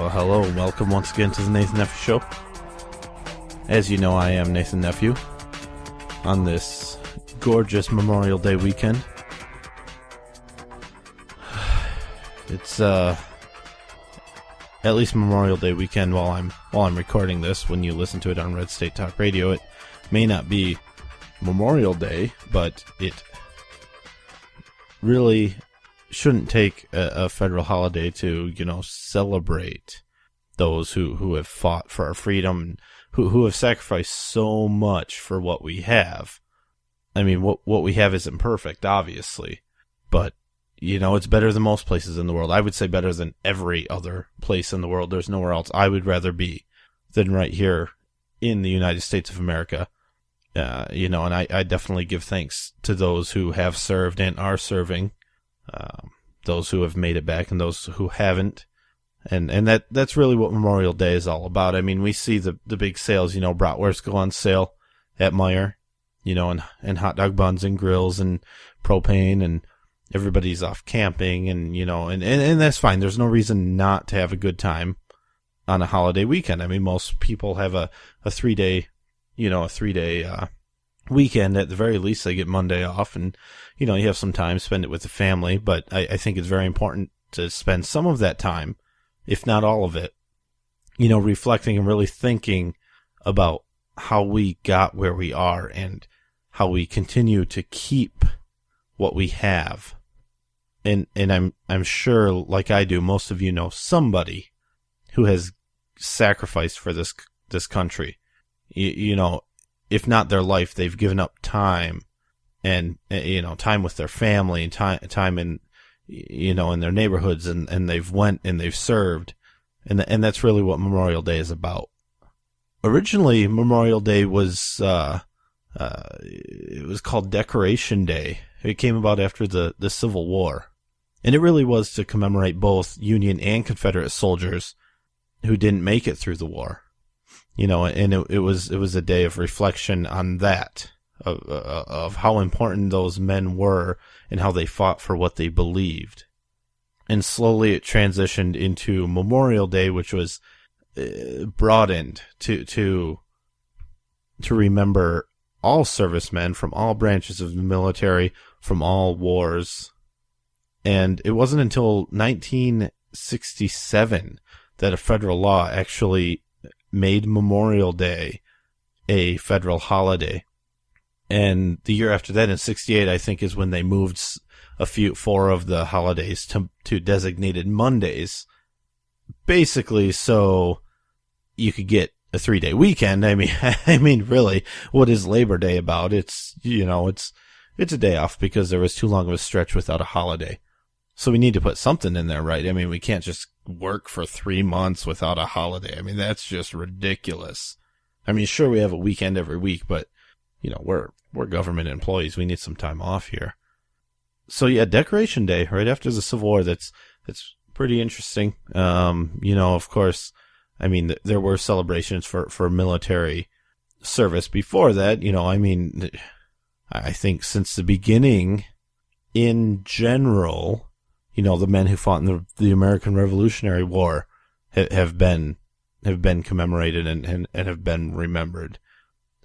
Well, hello and welcome once again to the Nathan Nephew Show. As you know, I am Nathan Nephew on this gorgeous Memorial Day weekend. It's at least Memorial Day weekend while I'm recording this. When you listen to it on Red State Talk Radio, it may not be Memorial Day, but it really shouldn't take a federal holiday to, celebrate those who have fought for our freedom, who have sacrificed so much for what we have. I mean, what we have isn't perfect, obviously, but, it's better than most places in the world. I would say better than every other place in the world. There's nowhere else I would rather be than right here in the United States of America. And I definitely give thanks to those who have served and are serving, those who have made it back and those who haven't. And that's really what Memorial Day is all about. I mean, we see the big sales, bratwurst go on sale at Meijer, and hot dog buns and grills and propane, and everybody's off camping and, and that's fine. There's no reason not to have a good time on a holiday weekend. I mean, most people have a 3-day weekend. At the very least, they get Monday off, and you have some time, spend it with the family. But I think it's very important to spend some of that time, if not all of it, reflecting and really thinking about how we got where we are and how we continue to keep what we have. And I'm sure, like I do, most of you know somebody who has sacrificed for this country. If not their life, they've given up time and, time with their family and time in, in their neighborhoods, and they've went and they've served. And that's really what Memorial Day is about. Originally, Memorial Day was, it was called Decoration Day. It came about after the Civil War. And it really was to commemorate both Union and Confederate soldiers who didn't make it through the war. And it was a day of reflection on that, of how important those men were and how they fought for what they believed. And slowly it transitioned into Memorial Day, which was broadened to remember all servicemen from all branches of the military, from all wars. And it wasn't until 1967 that a federal law actually made Memorial Day a federal holiday. And the year after that, in 68, I think, is when they moved 4 of the holidays to designated Mondays, basically so you could get a 3-day weekend. I mean, really, what is Labor Day about? It's, it's a day off because there was too long of a stretch without a holiday. So we need to put something in there, right? I mean, we can't just work for 3 months without a holiday. I mean, that's just ridiculous. I mean, sure, we have a weekend every week, but, we're government employees. We need some time off here. So yeah, Decoration Day, right after the Civil War, that's pretty interesting. Of course, I mean, there were celebrations for military service before that. I think since the beginning, in general, the men who fought in the American Revolutionary War have been commemorated and have been remembered.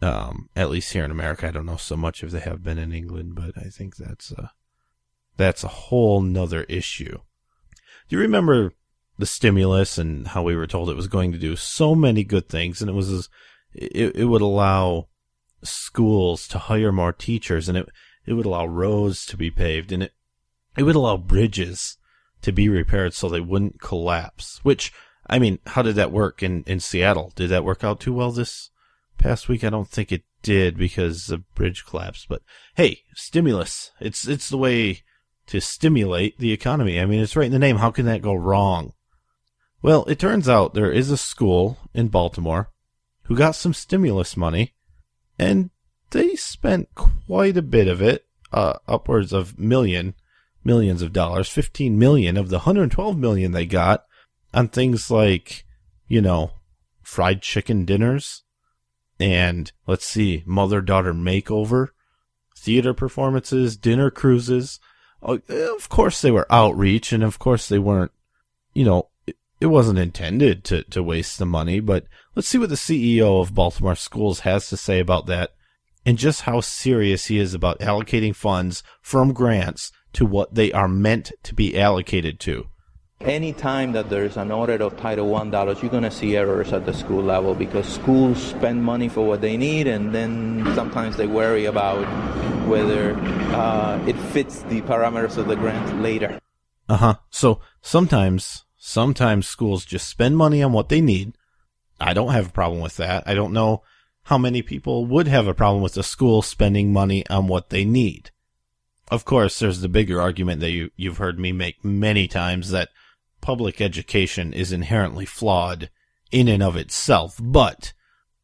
At least here in America. I don't know so much if they have been in England, but I think that's a whole nother issue. Do you remember the stimulus and how we were told it was going to do so many good things, and it would allow schools to hire more teachers, and it would allow roads to be paved, and it would allow bridges to be repaired so they wouldn't collapse. Which, I mean, how did that work in Seattle? Did that work out too well this past week? I don't think it did because the bridge collapsed. But hey, stimulus. It's the way to stimulate the economy. I mean, it's right in the name. How can that go wrong? Well, it turns out there is a school in Baltimore who got some stimulus money, and they spent quite a bit of it, upwards of millions of dollars, 15 million of the 112 million they got on things like, fried chicken dinners and, let's see, mother-daughter makeover, theater performances, dinner cruises. Of course they were outreach, and of course they weren't, it wasn't intended to waste the money, but let's see what the CEO of Baltimore Schools has to say about that and just how serious he is about allocating funds from grants to what they are meant to be allocated to. Anytime that there's an audit of Title I dollars, you're going to see errors at the school level because schools spend money for what they need, and then sometimes they worry about whether it fits the parameters of the grant later. So sometimes schools just spend money on what they need. I don't have a problem with that. I don't know how many people would have a problem with a school spending money on what they need. Of course, there's the bigger argument that you've heard me make many times, that public education is inherently flawed in and of itself, but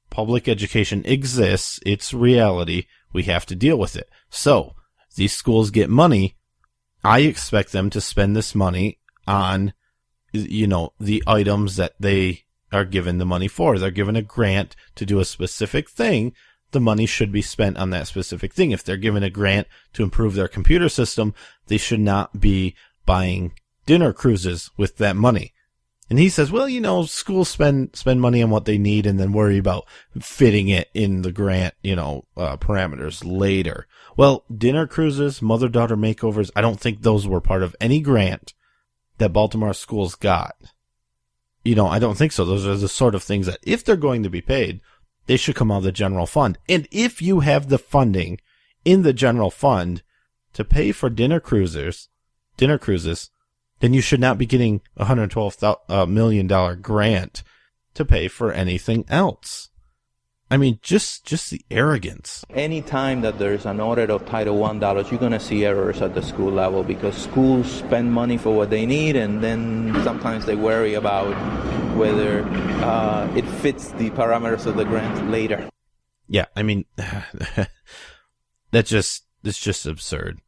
public education exists. It's reality. We have to deal with it. So these schools get money. I expect them to spend this money on, the items that they are given the money for. They're given a grant to do a specific thing. The money should be spent on that specific thing. If they're given a grant to improve their computer system, they should not be buying dinner cruises with that money. And he says, well, schools spend money on what they need and then worry about fitting it in the grant, parameters later. Well, dinner cruises, mother-daughter makeovers, I don't think those were part of any grant that Baltimore schools got. I don't think so. Those are the sort of things that if they're going to be paid, they should come out of the general fund. And if you have the funding in the general fund to pay for dinner cruises, then you should not be getting a $112 million grant to pay for anything else. I mean, just the arrogance. Anytime that there's an audit of Title I dollars, you're going to see errors at the school level because schools spend money for what they need, and then sometimes they worry about whether it fits the parameters of the grant later. Yeah, I mean, it's just absurd.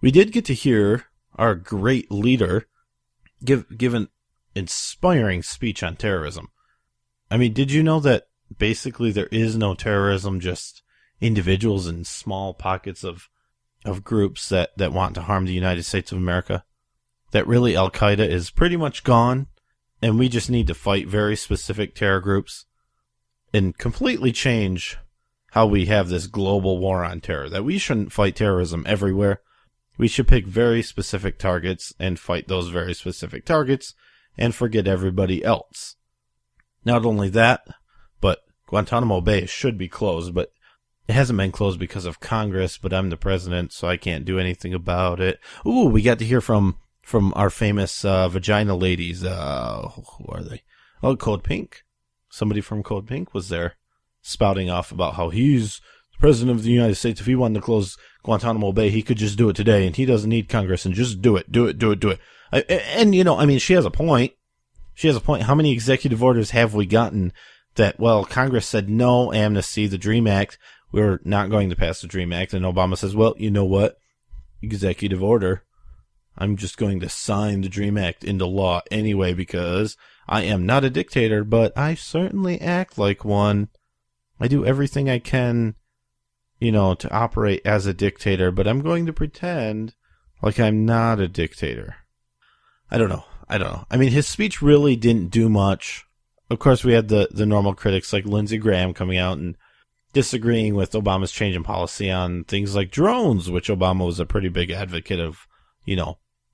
We did get to hear our great leader give an inspiring speech on terrorism. I mean, did you know that basically there is no terrorism, just individuals in small pockets of groups that want to harm the United States of America? That really Al-Qaeda is pretty much gone, and we just need to fight very specific terror groups and completely change how we have this global war on terror. That we shouldn't fight terrorism everywhere. We should pick very specific targets and fight those very specific targets and forget everybody else. Not only that, but Guantanamo Bay should be closed, but it hasn't been closed because of Congress, but I'm the president, so I can't do anything about it. Ooh, we got to hear from our famous vagina ladies. Who are they? Oh, Code Pink. Somebody from Code Pink was there spouting off about how he's the president of the United States. If he wanted to close Guantanamo Bay, he could just do it today, and he doesn't need Congress, and just do it. And she has a point. She has a point. How many executive orders have we gotten that, Congress said no amnesty, the DREAM Act, we're not going to pass the DREAM Act, and Obama says, well, you know what? Executive order. I'm just going to sign the DREAM Act into law anyway because I am not a dictator, but I certainly act like one. I do everything I can, to operate as a dictator, but I'm going to pretend like I'm not a dictator. I don't know. I mean, his speech really didn't do much. Of course, we had the normal critics like Lindsey Graham coming out and disagreeing with Obama's change in policy on things like drones, which Obama was a pretty big advocate of,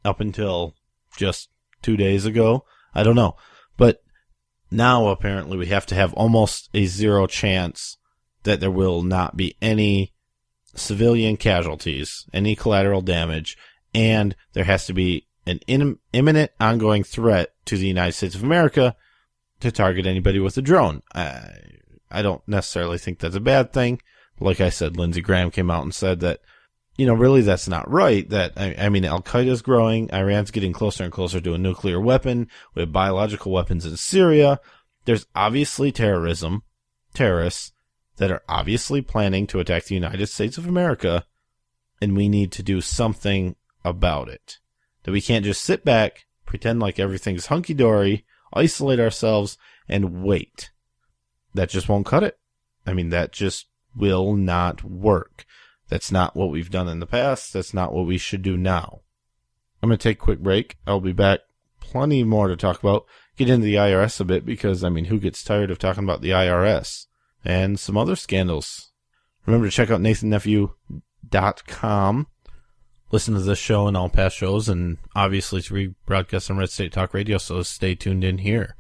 up until just 2 days ago. I don't know. But now apparently we have to have almost a zero chance that there will not be any civilian casualties, any collateral damage, and there has to be an imminent ongoing threat to the United States of America to target anybody with a drone. I don't necessarily think that's a bad thing. Like I said, Lindsey Graham came out and said that, really that's not right. That, Al-Qaeda is growing. Iran's getting closer and closer to a nuclear weapon. We have biological weapons in Syria. There's obviously terrorists that are obviously planning to attack the United States of America, and we need to do something about it. That we can't just sit back, pretend like everything's hunky-dory, isolate ourselves, and wait. That just won't cut it. That just will not work. That's not what we've done in the past. That's not what we should do now. I'm going to take a quick break. I'll be back. Plenty more to talk about. get into the IRS a bit because, I mean, who gets tired of talking about the IRS and some other scandals? Remember to check out NathanNephew.com. Listen to this show and all past shows, and obviously it's rebroadcast on Red State Talk Radio, so stay tuned in here.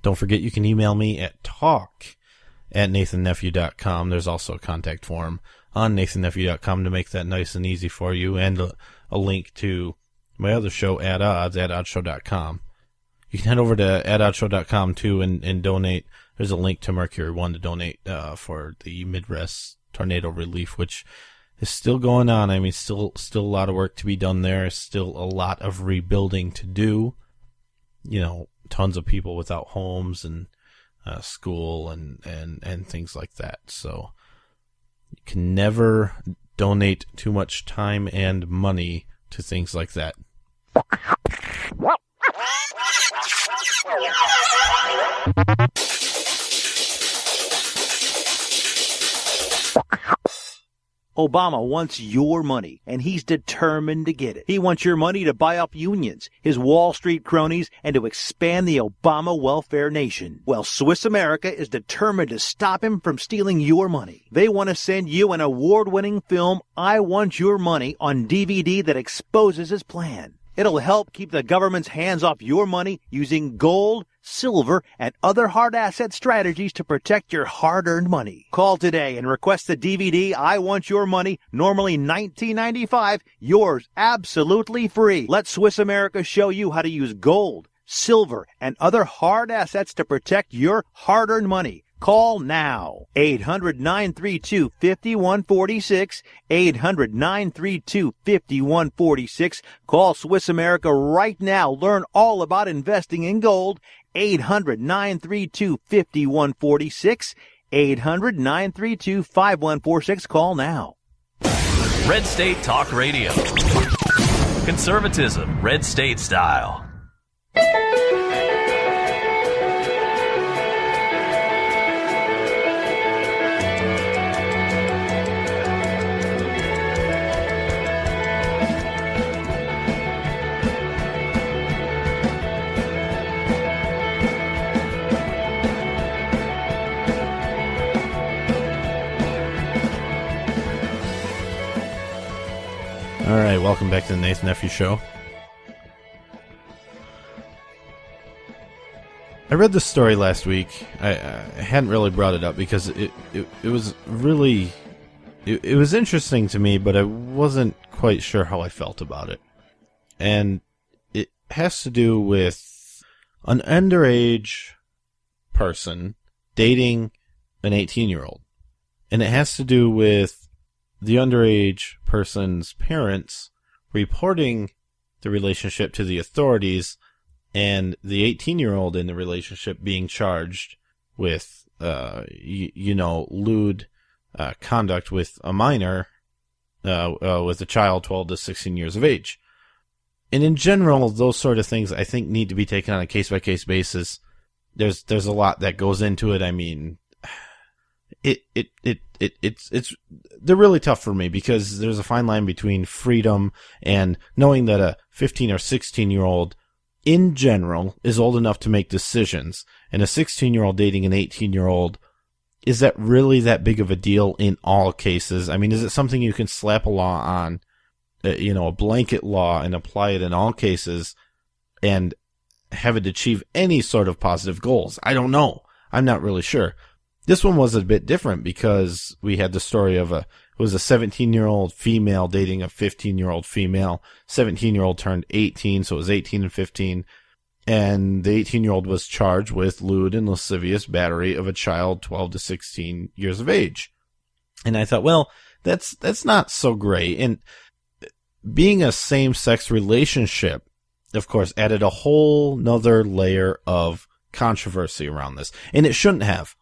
Don't forget you can email me at talk@NathanNephew.com. There's also a contact form on NathanNephew.com to make that nice and easy for you, and a link to my other show, At Odds, at oddshow.com. You can head over to atoddshow.com too and donate. There's a link to Mercury One to donate for the Midwest tornado relief, which is still going on. I mean, still a lot of work to be done there. Still a lot of rebuilding to do. You know, tons of people without homes and school and things like that. So you can never donate too much time and money to things like that. Obama wants your money, and he's determined to get it. He wants your money to buy up unions, his Wall Street cronies, and to expand the Obama welfare nation. Well, Swiss America is determined to stop him from stealing your money. They want to send you an award-winning film, I Want Your Money, on DVD that exposes his plan. It'll help keep the government's hands off your money using gold, silver, and other hard asset strategies to protect your hard-earned money. Call today and request the DVD, I Want Your Money, normally $19.95, yours absolutely free. Let Swiss America show you how to use gold, silver, and other hard assets to protect your hard-earned money. Call now. 800-932-5146. 800-932-5146. Call Swiss America right now. Learn all about investing in gold. 800-932-5146. 800-932-5146. Call now. Red State Talk Radio. Conservatism, Red State style. All right, welcome back to the Nathan Nephew Show. I read this story last week. I hadn't really brought it up because it was really it was interesting to me, but I wasn't quite sure how I felt about it. And it has to do with an underage person dating an 18-year-old. And it has to do with the underage person's parents reporting the relationship to the authorities and the 18-year-old in the relationship being charged with, lewd conduct with a minor, with a child 12 to 16 years of age. And in general, those sort of things I think need to be taken on a case-by-case basis. There's a lot that goes into it. I mean, it's they're really tough for me because there's a fine line between freedom and knowing that a 15 or 16-year-old in general is old enough to make decisions, and a 16-year-old dating an 18-year-old, is that really that big of a deal in all cases? I mean, is it something you can slap a law on, a blanket law, and apply it in all cases and have it achieve any sort of positive goals? I don't know. I'm not really sure. This one was a bit different because we had the story of it was a 17-year-old female dating a 15-year-old female. 17-year-old turned 18, so it was 18 and 15. And the 18-year-old was charged with lewd and lascivious battery of a child 12 to 16 years of age. And I thought, well, that's not so great. And being a same-sex relationship, of course, added a whole nother layer of controversy around this. And it shouldn't have.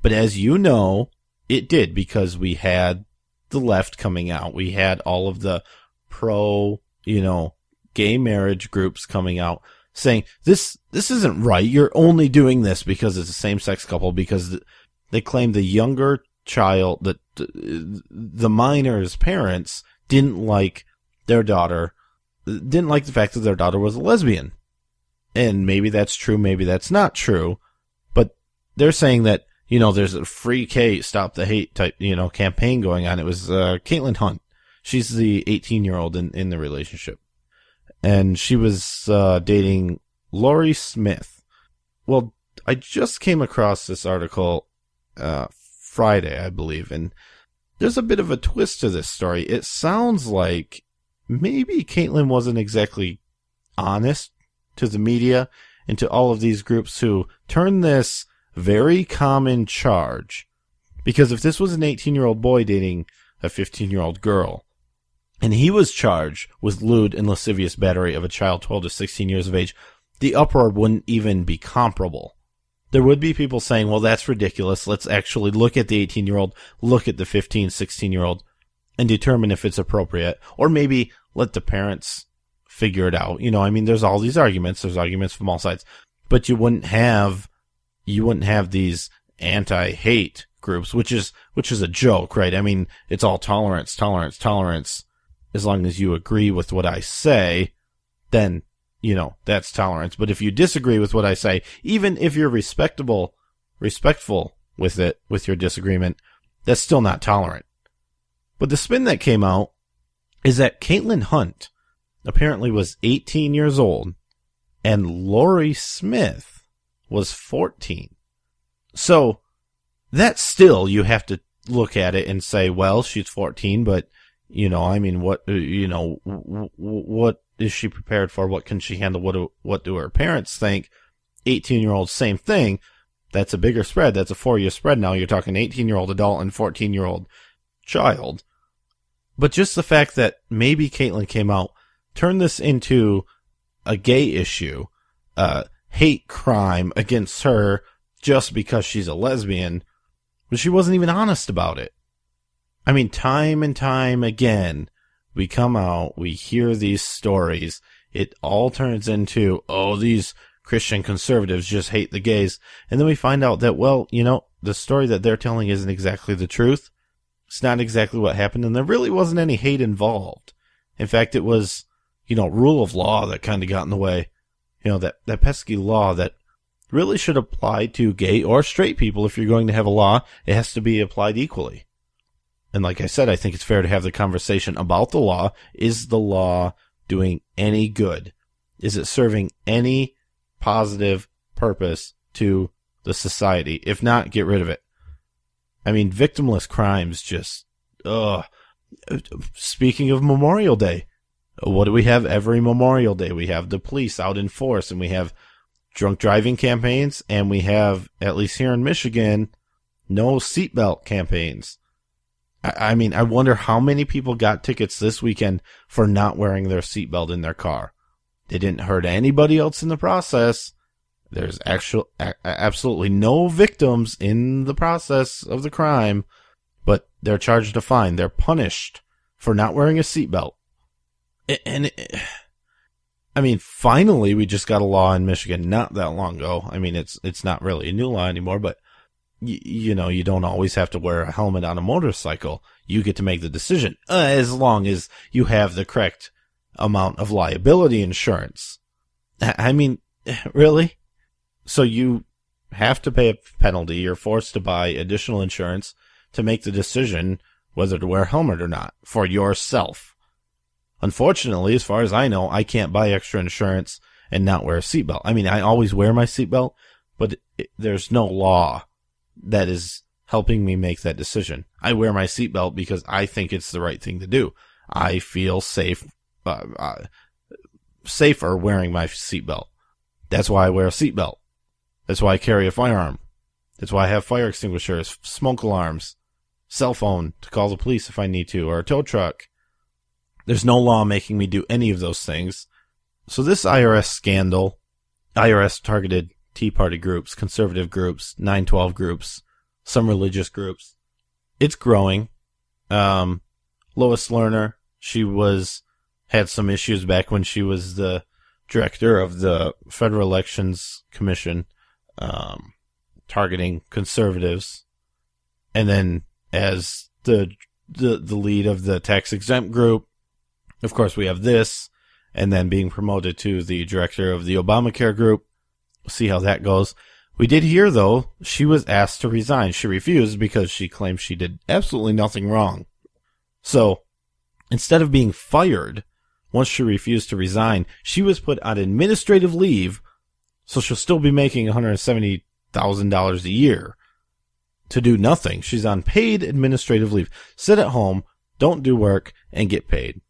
But as you know, it did, because we had the left coming out. We had all of the pro, gay marriage groups coming out saying, this isn't right. You're only doing this because it's a same-sex couple, because they claim the younger child, that the minor's parents didn't like the fact that their daughter was a lesbian. And maybe that's true, maybe that's not true. But they're saying that, there's a free K, stop the hate type, campaign going on. It was Caitlin Hunt. She's the 18-year-old in the relationship. And she was dating Lori Smith. Well, I just came across this article Friday, I believe, and there's a bit of a twist to this story. It sounds like maybe Caitlin wasn't exactly honest to the media and to all of these groups who turned this very common charge. Because if this was an 18-year-old boy dating a 15-year-old girl, and he was charged with lewd and lascivious battery of a child 12 to 16 years of age, the uproar wouldn't even be comparable. There would be people saying, well, that's ridiculous. Let's actually look at the 18-year-old, look at the 15, 16-year-old, and determine if it's appropriate. Or maybe let the parents figure it out. There's all these arguments. There's arguments from all sides. But you wouldn't have these anti-hate groups, which is a joke, right? It's all tolerance. As long as you agree with what I say, then, that's tolerance. But if you disagree with what I say, even if you're respectful with it, with your disagreement, that's still not tolerant. But the spin that came out is that Caitlin Hunt apparently was 18 years old and Lori Smith was 14. So that's still, you have to look at it and say, well, she's 14, but what is she prepared for? What can she handle? What do her parents think? 18-year-old, same thing. That's a bigger spread. That's a 4-year spread now. You're talking 18-year-old adult and 14-year-old child. But just the fact that maybe Caitlin came out, turned this into a gay issue, hate crime against her just because she's a lesbian, but she wasn't even honest about it. Time and time again, we come out, we hear these stories, it all turns into, these Christian conservatives just hate the gays, and then we find out that, the story that they're telling isn't exactly the truth. It's not exactly what happened, and there really wasn't any hate involved. In fact, it was, rule of law that kind of got in the way. That pesky law that really should apply to gay or straight people. If you're going to have a law, it has to be applied equally. And like I said, I think it's fair to have the conversation about the law. Is the law doing any good? Is it serving any positive purpose to the society? If not, get rid of it. Victimless crimes just, Speaking of Memorial Day, what do we have every Memorial Day? We have the police out in force, and we have drunk driving campaigns, and we have, at least here in Michigan, no seatbelt campaigns. I wonder how many people got tickets this weekend for not wearing their seatbelt in their car. They didn't hurt anybody else in the process. There's absolutely no victims in the process of the crime, but they're charged a fine. They're punished for not wearing a seatbelt. And finally, we just got a law in Michigan not that long ago. It's not really a new law anymore, but you don't always have to wear a helmet on a motorcycle. You get to make the decision, as long as you have the correct amount of liability insurance. Really? So you have to pay a penalty. You're forced to buy additional insurance to make the decision whether to wear a helmet or not for yourself. Unfortunately, as far as I know, I can't buy extra insurance and not wear a seatbelt. I always wear my seatbelt, but there's no law that is helping me make that decision. I wear my seatbelt because I think it's the right thing to do. I feel safer wearing my seatbelt. That's why I wear a seatbelt. That's why I carry a firearm. That's why I have fire extinguishers, smoke alarms, cell phone to call the police if I need to, or a tow truck. There's no law making me do any of those things. So this IRS scandal, IRS targeted Tea Party groups, conservative groups, 9/12 groups, some religious groups. It's growing. Lois Lerner, she had some issues back when she was the director of the Federal Elections Commission, targeting conservatives. And then as the lead of the tax exempt group, of course we have this, and then being promoted to the director of the Obamacare group. We'll see how that goes. We did hear, though, she was asked to resign. She refused because she claims she did absolutely nothing wrong. So, instead of being fired, once she refused to resign, she was put on administrative leave, so she'll still be making $170,000 a year to do nothing. She's on paid administrative leave. Sit at home, don't do work, and get paid.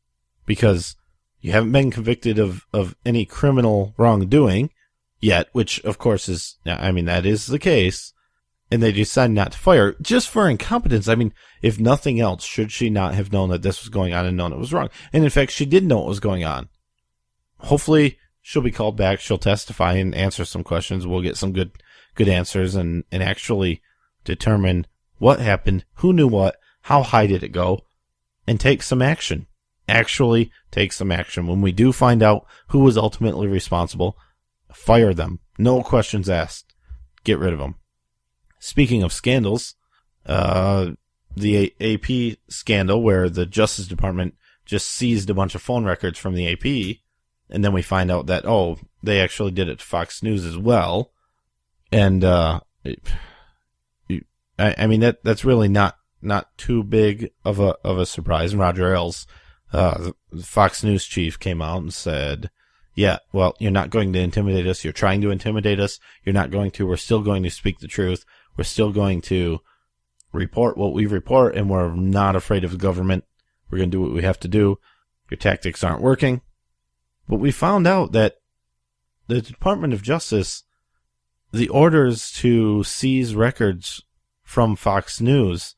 Because you haven't been convicted of any criminal wrongdoing yet, which, of course, that is the case. And they decide not to fire just for incompetence. I mean, if nothing else, should she not have known that this was going on and known it was wrong? And in fact, she did know what was going on. Hopefully, she'll be called back. She'll testify and answer some questions. We'll get some good answers and actually determine what happened, who knew what, how high did it go, and take some action. Actually take some action. When we do find out who was ultimately responsible, fire them. No questions asked. Get rid of them. Speaking of scandals, the AP scandal where the Justice Department just seized a bunch of phone records from the AP, and then we find out that, they actually did it to Fox News as well. And, that's really not too big of a surprise. And Roger Ailes, the Fox News chief, came out and said, yeah, well, you're not going to intimidate us. You're trying to intimidate us. You're not going to. We're still going to speak the truth. We're still going to report what we report, and we're not afraid of the government. We're going to do what we have to do. Your tactics aren't working. But we found out that the Department of Justice, the orders to seize records from Fox News,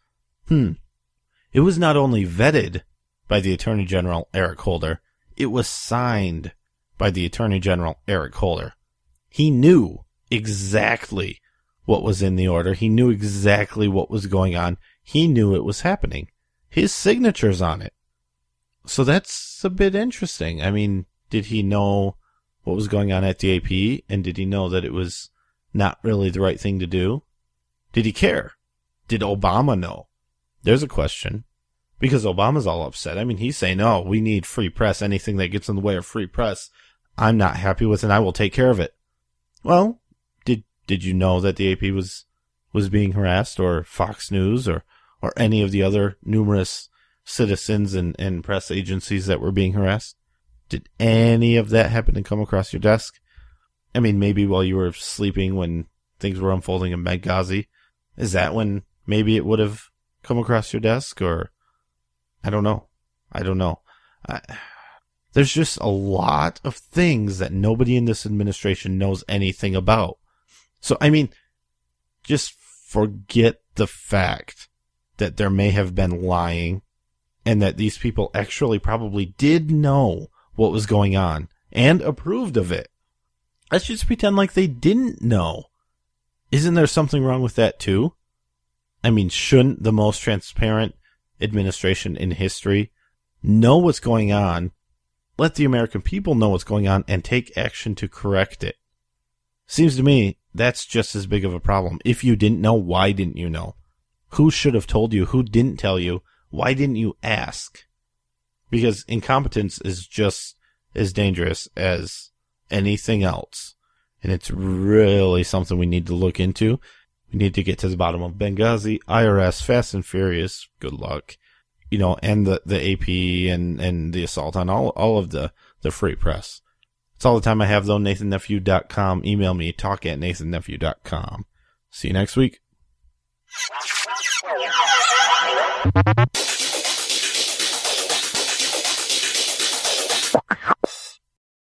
it was not only vetted by the Attorney General, Eric Holder, it was signed by the Attorney General, Eric Holder. He knew exactly what was in the order. He knew exactly what was going on. He knew it was happening. His signature's on it. So that's a bit interesting. I mean, did he know what was going on at the AP? And did he know that it was not really the right thing to do? Did he care? Did Obama know? There's a question. Because Obama's all upset. I mean, he's saying, no, we need free press. Anything that gets in the way of free press, I'm not happy with, and I will take care of it. Well, did you know that the AP was being harassed, or Fox News, or any of the other numerous citizens and press agencies that were being harassed? Did any of that happen to come across your desk? I mean, maybe while you were sleeping when things were unfolding in Benghazi. Is that when maybe it would have come across your desk? Or I don't know. There's just a lot of things that nobody in this administration knows anything about. So, I mean, just forget the fact that there may have been lying and that these people actually probably did know what was going on and approved of it. Let's just pretend like they didn't know. Isn't there something wrong with that too? I mean, shouldn't the most transparent administration in history know what's going on, let the American people know what's going on, and take action to correct it? Seems to me that's just as big of a problem. If you didn't know, why didn't you know? Who should have told you? Who didn't tell you? Why didn't you ask? Because incompetence is just as dangerous as anything else. And it's really something we need to look into. We need to get to the bottom of Benghazi, IRS, Fast and Furious, good luck. And the AP and the assault on all of the free press. That's all the time I have, though. NathanNephew.com. Email me, talk@NathanNephew.com. See you next week.